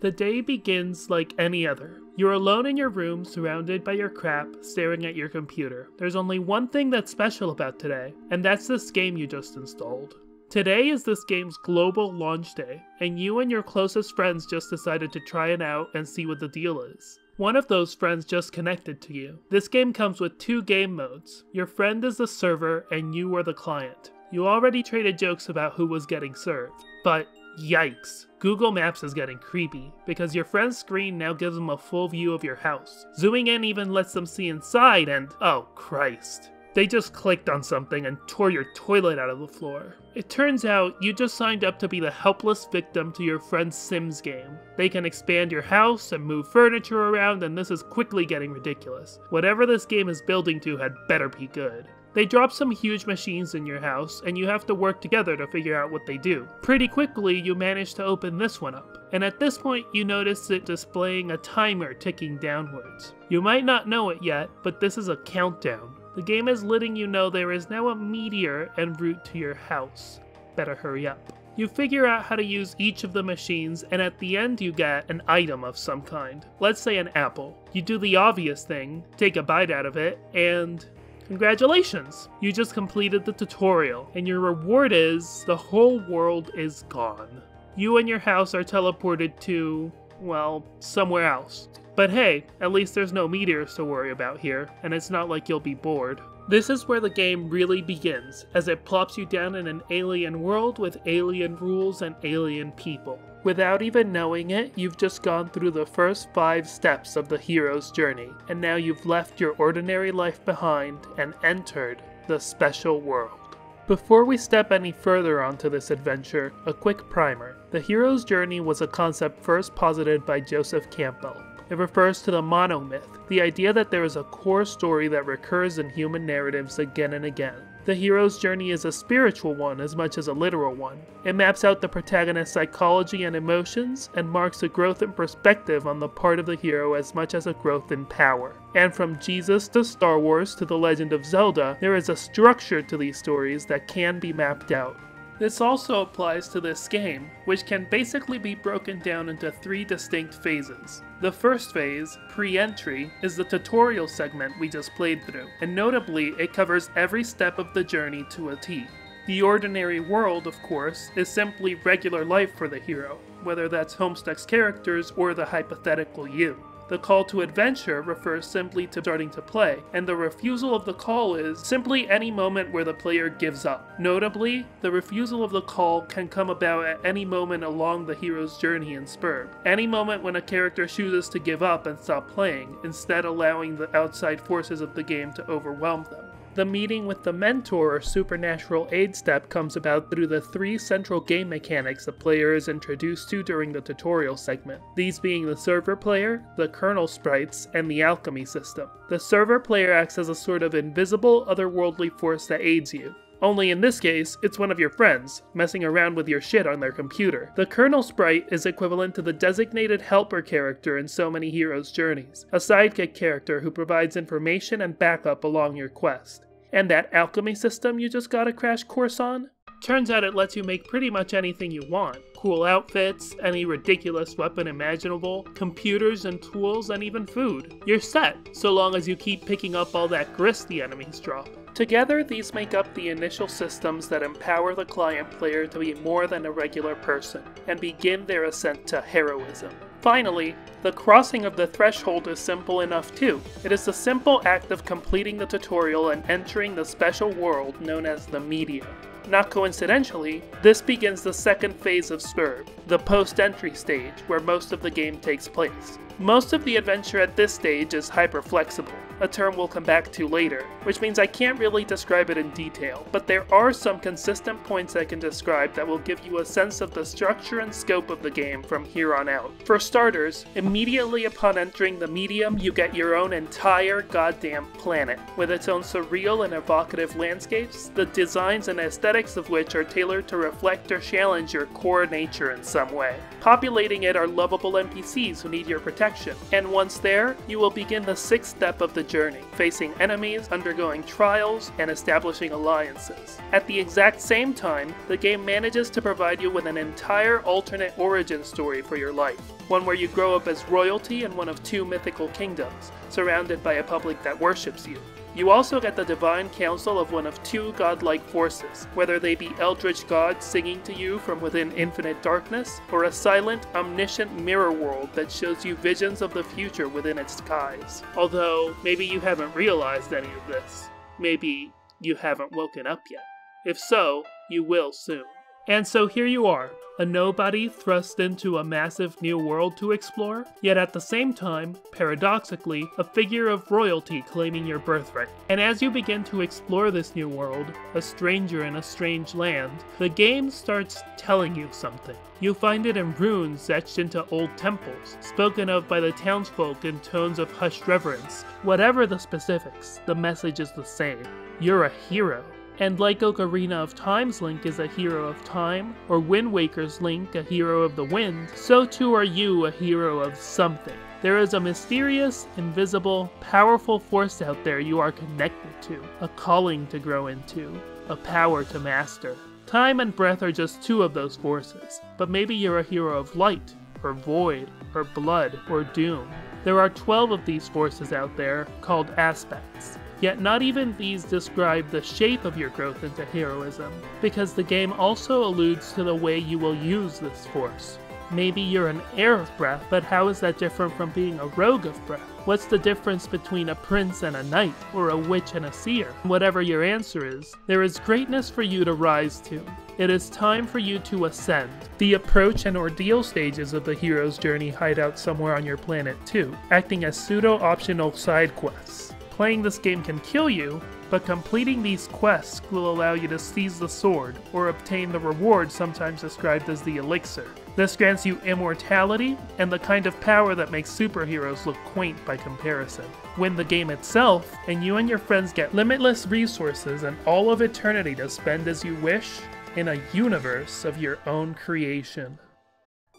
The day begins like any other. You're alone in your room, surrounded by your crap, staring at your computer. There's only one thing that's special about today, and that's this game you just installed. Today is this game's global launch day, and you and your closest friends just decided to try it out and see what the deal is. One of those friends just connected to you. This game comes with 2 game modes. Your friend is the server, and you are the client. You already traded jokes about who was getting served, but yikes. Google Maps is getting creepy, because your friend's screen now gives them a full view of your house. Zooming in even lets them see inside and, oh Christ. They just clicked on something and tore your toilet out of the floor. It turns out you just signed up to be the helpless victim to your friend's Sims game. They can expand your house and move furniture around, and this is quickly getting ridiculous. Whatever this game is building to had better be good. They drop some huge machines in your house, and you have to work together to figure out what they do. Pretty quickly, you manage to open this one up, and at this point you notice it displaying a timer ticking downwards. You might not know it yet, but this is a countdown. The game is letting you know there is now a meteor en route to your house. Better hurry up. You figure out how to use each of the machines, and at the end you get an item of some kind. Let's say an apple. You do the obvious thing, take a bite out of it, and congratulations! You just completed the tutorial, and your reward is the whole world is gone. You and your house are teleported to, well, somewhere else. But hey, at least there's no meteors to worry about here, and it's not like you'll be bored. This is where the game really begins, as it plops you down in an alien world with alien rules and alien people. Without even knowing it, you've just gone through the first 5 steps of the hero's journey, and now you've left your ordinary life behind and entered the special world. Before we step any further onto this adventure, a quick primer. The hero's journey was a concept first posited by Joseph Campbell. It refers to the monomyth, the idea that there is a core story that recurs in human narratives again and again. The hero's journey is a spiritual one as much as a literal one. It maps out the protagonist's psychology and emotions, and marks a growth in perspective on the part of the hero as much as a growth in power. And from Jesus to Star Wars to The Legend of Zelda, there is a structure to these stories that can be mapped out. This also applies to this game, which can basically be broken down into 3 distinct phases. The first phase, pre-entry, is the tutorial segment we just played through, and notably it covers every step of the journey to a T. The ordinary world, of course, is simply regular life for the hero, whether that's Homestuck's characters or the hypothetical you. The call to adventure refers simply to starting to play, and the refusal of the call is simply any moment where the player gives up. Notably, the refusal of the call can come about at any moment along the hero's journey in Sburb. Any moment when a character chooses to give up and stop playing, instead allowing the outside forces of the game to overwhelm them. The meeting with the mentor or supernatural aid step comes about through the 3 central game mechanics the player is introduced to during the tutorial segment, these being the server player, the kernel sprites, and the alchemy system. The server player acts as a sort of invisible, otherworldly force that aids you. Only in this case, it's one of your friends, messing around with your shit on their computer. The kernel sprite is equivalent to the designated helper character in so many heroes' journeys, a sidekick character who provides information and backup along your quest. And that alchemy system you just got a crash course on? Turns out it lets you make pretty much anything you want. Cool outfits, any ridiculous weapon imaginable, computers and tools, and even food. You're set, so long as you keep picking up all that grist the enemies drop. Together, these make up the initial systems that empower the client player to be more than a regular person, and begin their ascent to heroism. Finally, the crossing of the threshold is simple enough too. It is the simple act of completing the tutorial and entering the special world known as the media. Not coincidentally, this begins the second phase of Sburb, the post-entry stage, where most of the game takes place. Most of the adventure at this stage is hyper-flexible, a term we'll come back to later, which means I can't really describe it in detail, but there are some consistent points I can describe that will give you a sense of the structure and scope of the game from here on out. For starters, immediately upon entering the medium, you get your own entire goddamn planet, with its own surreal and evocative landscapes, the designs and aesthetics of which are tailored to reflect or challenge your core nature in some way. Populating it are lovable NPCs who need your protection, extraction, and once there, you will begin the 6th step of the journey, facing enemies, undergoing trials, and establishing alliances. At the exact same time, the game manages to provide you with an entire alternate origin story for your life, one where you grow up as royalty in one of 2 mythical kingdoms, surrounded by a public that worships you. You also get the divine counsel of one of 2 godlike forces, whether they be eldritch gods singing to you from within infinite darkness, or a silent, omniscient mirror world that shows you visions of the future within its skies. Although, maybe you haven't realized any of this. Maybe you haven't woken up yet. If so, you will soon. And so here you are, a nobody thrust into a massive new world to explore, yet at the same time, paradoxically, a figure of royalty claiming your birthright. And as you begin to explore this new world, a stranger in a strange land, the game starts telling you something. You find it in runes etched into old temples, spoken of by the townsfolk in tones of hushed reverence. Whatever the specifics, the message is the same. You're a hero. And like Ocarina of Time's Link is a hero of time, or Wind Waker's Link a hero of the wind, so too are you a hero of something. There is a mysterious, invisible, powerful force out there you are connected to, a calling to grow into, a power to master. Time and breath are just 2 of those forces, but maybe you're a hero of light, or void, or blood, or doom. There are 12 of these forces out there, called aspects. Yet not even these describe the shape of your growth into heroism, because the game also alludes to the way you will use this force. Maybe you're an heir of breath, but how is that different from being a rogue of breath? What's the difference between a prince and a knight, or a witch and a seer? Whatever your answer is, there is greatness for you to rise to. It is time for you to ascend. The approach and ordeal stages of the hero's journey hide out somewhere on your planet too, acting as pseudo-optional side quests. Playing this game can kill you, but completing these quests will allow you to seize the sword, or obtain the reward sometimes described as the elixir. This grants you immortality, and the kind of power that makes superheroes look quaint by comparison. Win the game itself, and you and your friends get limitless resources and all of eternity to spend as you wish, in a universe of your own creation.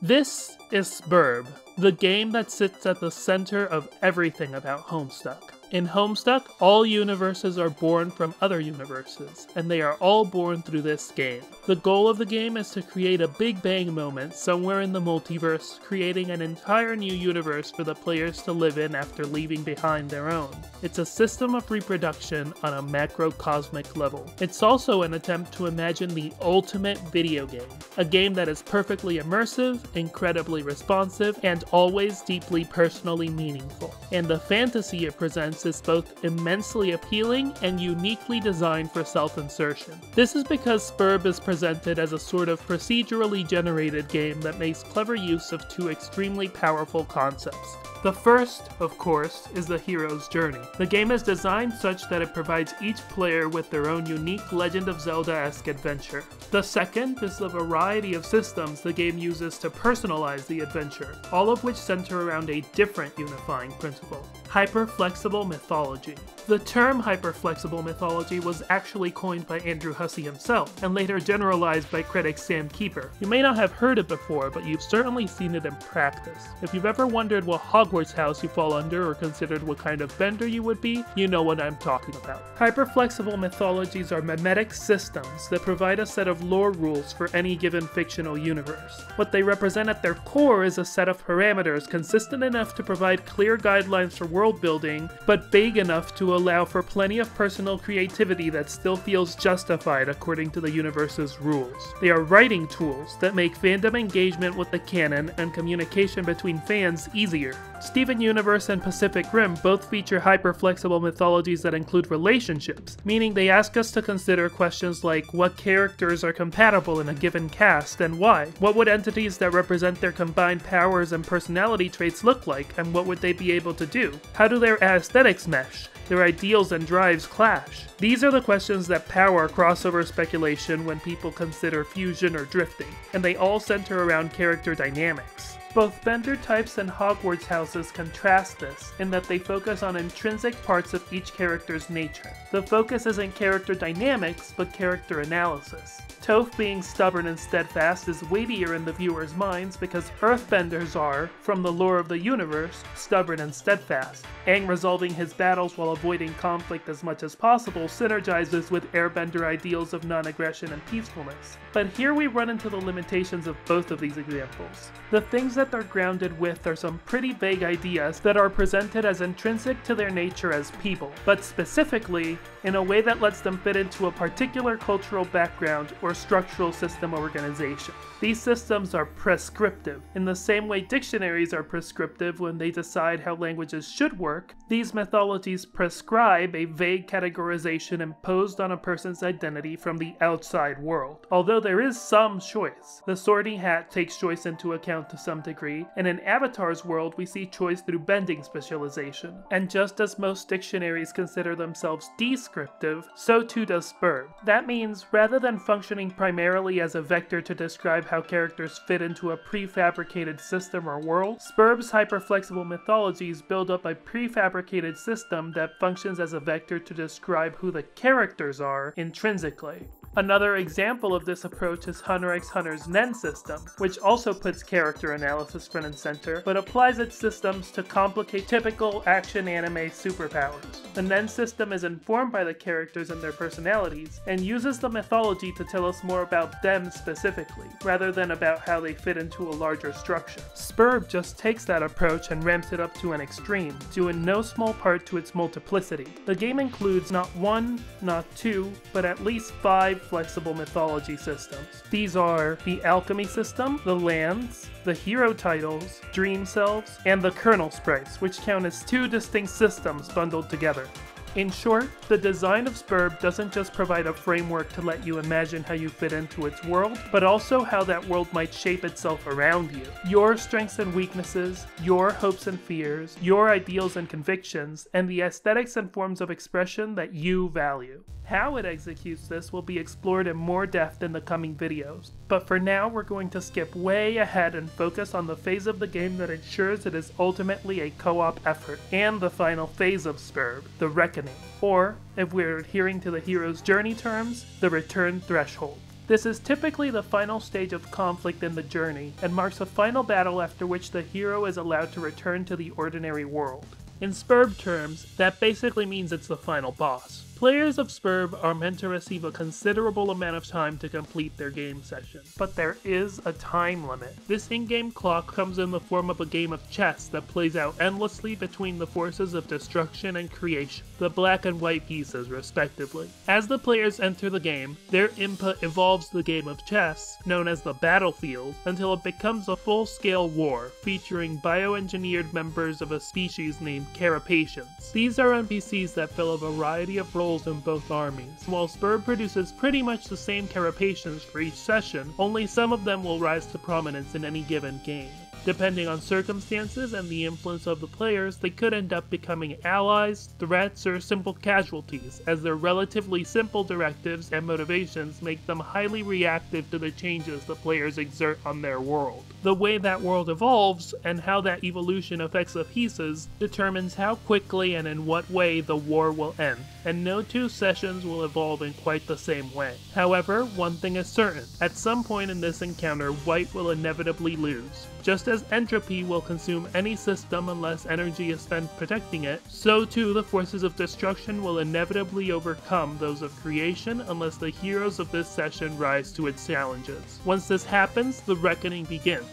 This is Sburb, the game that sits at the center of everything about Homestuck. In Homestuck, all universes are born from other universes, and they are all born through this game. The goal of the game is to create a Big Bang moment somewhere in the multiverse, creating an entire new universe for the players to live in after leaving behind their own. It's a system of reproduction on a macrocosmic level. It's also an attempt to imagine the ultimate video game, a game that is perfectly immersive, incredibly responsive, and always deeply personally meaningful. And the fantasy it presents is both immensely appealing and uniquely designed for self-insertion. This is because Sburb is presented as a sort of procedurally generated game that makes clever use of 2 extremely powerful concepts. The first, of course, is the hero's journey. The game is designed such that it provides each player with their own unique Legend of Zelda-esque adventure. The second is the variety of systems the game uses to personalize the adventure, all of which center around a different unifying principle: hyper-flexible mythology. The term hyper-flexible mythology was actually coined by Andrew Hussey himself, and later generalized by critic Sam Keeper. You may not have heard it before, but you've certainly seen it in practice. If you've ever wondered what Hogwarts house you fall under, or considered what kind of bender you would be, you know what I'm talking about. Hyper-flexible mythologies are mimetic systems that provide a set of lore rules for any given fictional universe. What they represent at their core is a set of parameters consistent enough to provide clear guidelines for world building, but vague enough to allow for plenty of personal creativity that still feels justified according to the universe's rules. They are writing tools that make fandom engagement with the canon and communication between fans easier. Steven Universe and Pacific Rim both feature hyper-flexible mythologies that include relationships, meaning they ask us to consider questions like what characters are compatible in a given cast and why? What would entities that represent their combined powers and personality traits look like, and what would they be able to do? How do their aesthetics mesh? Their ideals and drives clash? These are the questions that power crossover speculation when people consider fusion or drifting, and they all center around character dynamics. Both Bender types and Hogwarts houses contrast this, in that they focus on intrinsic parts of each character's nature. The focus isn't character dynamics, but character analysis. Toph being stubborn and steadfast is weightier in the viewer's minds because Earthbenders are, from the lore of the universe, stubborn and steadfast. Aang resolving his battles while avoiding conflict as much as possible synergizes with Airbender ideals of non-aggression and peacefulness. But here we run into the limitations of both of these examples. The things that they're grounded with are some pretty vague ideas that are presented as intrinsic to their nature as people, but specifically in a way that lets them fit into a particular cultural background or structural system organization. These systems are prescriptive. In the same way dictionaries are prescriptive when they decide how languages should work, these mythologies prescribe a vague categorization imposed on a person's identity from the outside world. Although there is some choice. The Sorting Hat takes choice into account to some degree, and in Avatar's world we see choice through bending specialization. And just as most dictionaries consider themselves descriptive, so too does Sburb. That means, rather than functioning primarily as a vector to describe how characters fit into a prefabricated system or world, Sburb's hyperflexible mythologies build up a prefabricated system that functions as a vector to describe who the characters are intrinsically. Another example of this approach is Hunter x Hunter's Nen system, which also puts character analysis front and center, but applies its systems to complicate typical action anime superpowers. The Nen system is informed by the characters and their personalities, and uses the mythology to tell us more about them specifically, rather than about how they fit into a larger structure. Sburb just takes that approach and ramps it up to an extreme, due in no small part to its multiplicity. The game includes not one, not two, but at least 5 flexible mythology systems. These are the Alchemy system, the Lands, the Hero titles, Dream Selves, and the Kernel sprites, which count as 2 distinct systems bundled together. In short, the design of Sburb doesn't just provide a framework to let you imagine how you fit into its world, but also how that world might shape itself around you. Your strengths and weaknesses, your hopes and fears, your ideals and convictions, and the aesthetics and forms of expression that you value. How it executes this will be explored in more depth in the coming videos, but for now we're going to skip way ahead and focus on the phase of the game that ensures it is ultimately a co-op effort, and the final phase of Sburb, the Reckoning, or, if we're adhering to the hero's journey terms, the Return Threshold. This is typically the final stage of conflict in the journey, and marks a final battle after which the hero is allowed to return to the ordinary world. In Sburb terms, that basically means it's the final boss. Players of Sburb are meant to receive a considerable amount of time to complete their game session, but there is a time limit. This in-game clock comes in the form of a game of chess that plays out endlessly between the forces of destruction and creation, the black and white pieces respectively. As the players enter the game, their input evolves the game of chess, known as the battlefield, until it becomes a full-scale war, featuring bioengineered members of a species named Carapacians. These are NPCs that fill a variety of roles in both armies. While Sburb produces pretty much the same Carapacians for each session, only some of them will rise to prominence in any given game. Depending on circumstances and the influence of the players, they could end up becoming allies, threats, or simple casualties, as their relatively simple directives and motivations make them highly reactive to the changes the players exert on their world. The way that world evolves, and how that evolution affects the pieces, determines how quickly and in what way the war will end, and no 2 sessions will evolve in quite the same way. However, one thing is certain, at some point in this encounter, White will inevitably lose. Just as entropy will consume any system unless energy is spent protecting it, so too the forces of destruction will inevitably overcome those of creation unless the heroes of this session rise to its challenges. Once this happens, the reckoning begins.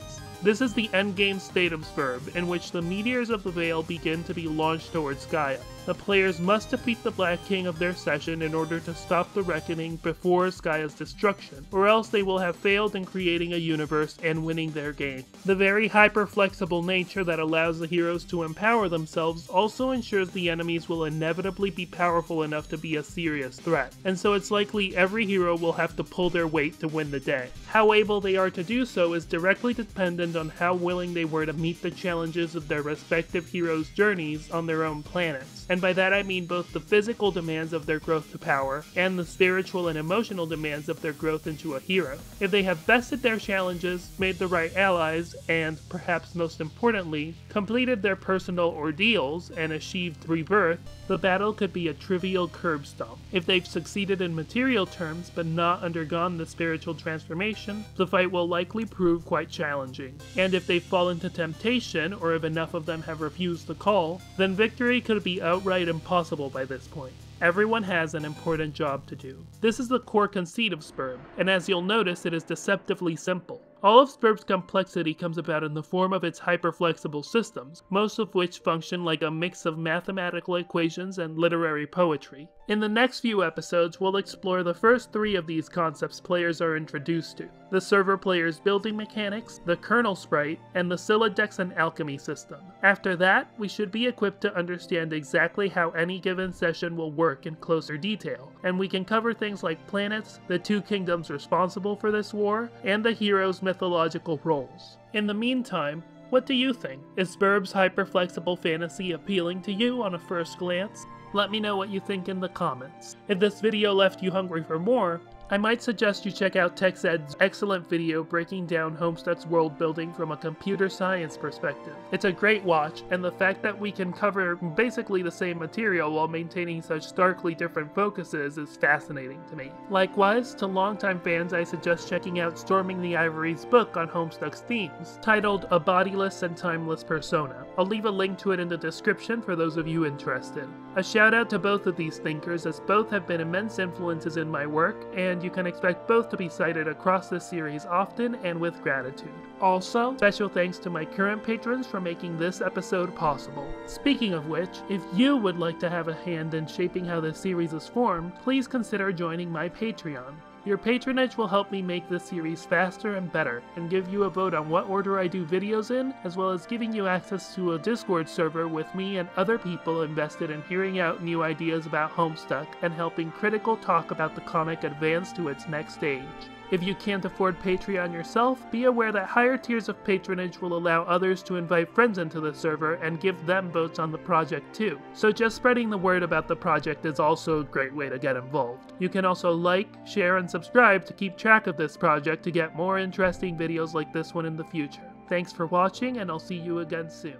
This is the endgame state of Sburb, in which the meteors of the Veil begin to be launched towards Skaian. The players must defeat the Black King of their session in order to stop the reckoning before Skaia's destruction, or else they will have failed in creating a universe and winning their game. The very hyper-flexible nature that allows the heroes to empower themselves also ensures the enemies will inevitably be powerful enough to be a serious threat, and so it's likely every hero will have to pull their weight to win the day. How able they are to do so is directly dependent on how willing they were to meet the challenges of their respective heroes' journeys on their own planets, and and by that I mean both the physical demands of their growth to power and the spiritual and emotional demands of their growth into a hero. If they have bested their challenges, made the right allies, and, perhaps most importantly, completed their personal ordeals and achieved rebirth, the battle could be a trivial curb stomp. If they've succeeded in material terms but not undergone the spiritual transformation, the fight will likely prove quite challenging. And if they've fallen to temptation, or if enough of them have refused the call, then victory could be outright impossible by this point. Everyone has an important job to do. This is the core conceit of Sburb, and as you'll notice, it is deceptively simple. All of Sburb's complexity comes about in the form of its hyperflexible systems, most of which function like a mix of mathematical equations and literary poetry. In the next few episodes, we'll explore the first 3 of these concepts players are introduced to: the server player's building mechanics, the kernel sprite, and the Sylladex and alchemy system. After that, we should be equipped to understand exactly how any given session will work in closer detail, and we can cover things like planets, the 2 kingdoms responsible for this war, and the hero's mythological roles. In the meantime, what do you think? Is Sburb's hyperflexible fantasy appealing to you on a first glance? Let me know what you think in the comments. If this video left you hungry for more, I might suggest you check out TechZed's excellent video breaking down Homestuck's world building from a computer science perspective. It's a great watch, and the fact that we can cover basically the same material while maintaining such starkly different focuses is fascinating to me. Likewise, to longtime fans I suggest checking out Storming the Ivory's book on Homestuck's themes, titled A Bodiless and Timeless Persona. I'll leave a link to it in the description for those of you interested. A shout out to both of these thinkers, as both have been immense influences in my work, and you can expect both to be cited across this series often and with gratitude. Also, special thanks to my current patrons for making this episode possible. Speaking of which, if you would like to have a hand in shaping how this series is formed, please consider joining my Patreon. Your patronage will help me make this series faster and better, and give you a vote on what order I do videos in, as well as giving you access to a Discord server with me and other people invested in hearing out new ideas about Homestuck and helping critical talk about the comic advance to its next stage. If you can't afford Patreon yourself, be aware that higher tiers of patronage will allow others to invite friends into the server and give them votes on the project too. So just spreading the word about the project is also a great way to get involved. You can also like, share, and subscribe to keep track of this project to get more interesting videos like this one in the future. Thanks for watching, and I'll see you again soon.